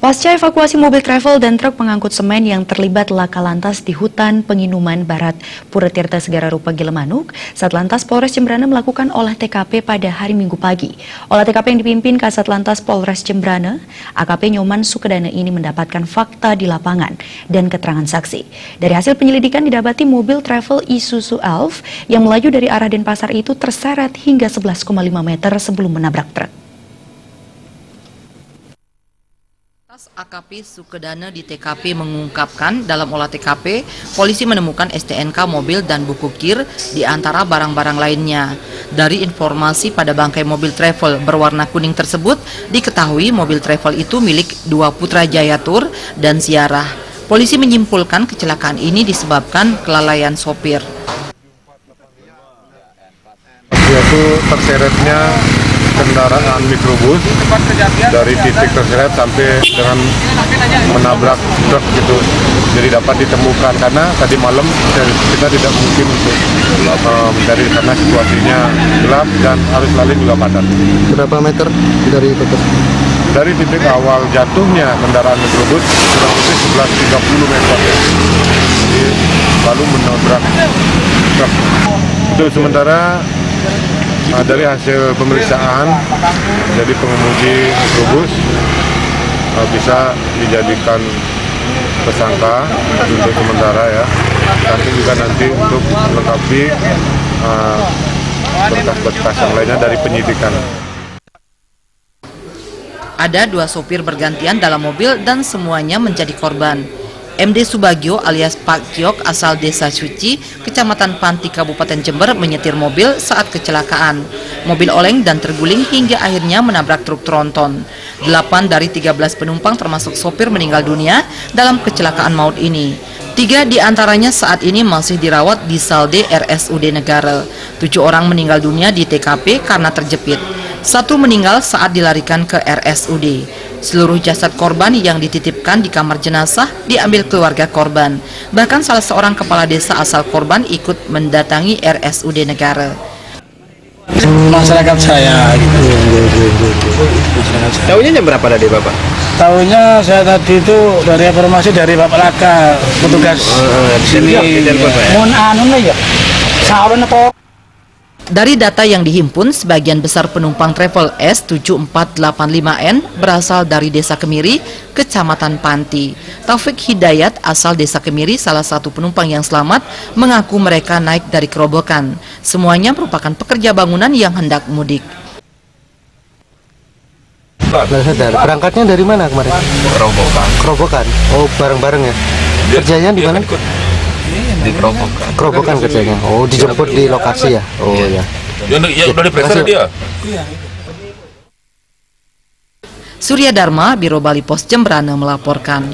Pasca evakuasi mobil travel dan truk pengangkut semen yang terlibat laka lantas di hutan Penginuman Barat Puratirta Segara Rupa Gilemanuk, Satlantas Polres Jembrana melakukan olah TKP pada hari Minggu pagi. Olah TKP yang dipimpin Kasatlantas Polres Jembrana, AKP Nyoman Sukedana ini mendapatkan fakta di lapangan dan keterangan saksi. Dari hasil penyelidikan didapati mobil travel Isuzu Elf yang melaju dari arah Denpasar itu terseret hingga 11,5 meter sebelum menabrak truk. AKP Sukedana di TKP mengungkapkan dalam olah TKP, polisi menemukan STNK mobil dan buku KIR di antara barang-barang lainnya. Dari informasi pada bangkai mobil travel berwarna kuning tersebut, diketahui mobil travel itu milik dua putra Jayatur dan Ziarah. Polisi menyimpulkan kecelakaan ini disebabkan kelalaian sopir. Yaitu terseretnya kendaraan mikrobus dari titik terseret sampai dengan menabrak truk gitu. Jadi dapat ditemukan karena tadi malam kita tidak mungkin untuk mencari karena situasinya gelap dan arus lalu juga padat. Berapa meter dari batas? Dari titik awal jatuhnya kendaraan mikrobus kurang lebih 11-30 meter. Jadi lalu menabrak truk. Itu sementara dari hasil pemeriksaan, jadi pengemudi mikrobus bisa dijadikan tersangka untuk sementara ya. Nanti juga untuk melengkapi berkas-berkas yang lainnya dari penyidikan. Ada dua sopir bergantian dalam mobil dan semuanya menjadi korban. MD Subagio alias Pak Kiok asal Desa Suci, Kecamatan Panti, Kabupaten Jember menyetir mobil saat kecelakaan. Mobil oleng dan terguling hingga akhirnya menabrak truk tronton. 8 dari 13 penumpang termasuk sopir meninggal dunia dalam kecelakaan maut ini. 3 di antaranya saat ini masih dirawat di Salde RSUD Negara. 7 orang meninggal dunia di TKP karena terjepit. 1 meninggal saat dilarikan ke RSUD. Seluruh jasad korban yang dititipkan di kamar jenazah diambil keluarga korban. Bahkan salah seorang kepala desa asal korban ikut mendatangi RSUD Negara. Masyarakat saya gitu. Tahunya jam berapa tadi Bapak? Tahunya saya tadi itu dari informasi dari Bapak Laka, petugas sini. Dari data yang dihimpun, sebagian besar penumpang travel S7485N berasal dari Desa Kemiri, Kecamatan Panti. Taufik Hidayat asal Desa Kemiri, salah satu penumpang yang selamat, mengaku mereka naik dari Kerobokan. Semuanya merupakan pekerja bangunan yang hendak mudik. Berangkatnya dari mana kemarin? Kerobokan. Kerobokan. Oh, bareng-bareng ya. Kerjanya di mana? Di Kerobokan. Kerobokan kerjanya. Oh, dijemput di lokasi ya. Oh ya. Ya udah diperiksa dia. Surya Dharma, Biro Bali Pos Jembrana melaporkan.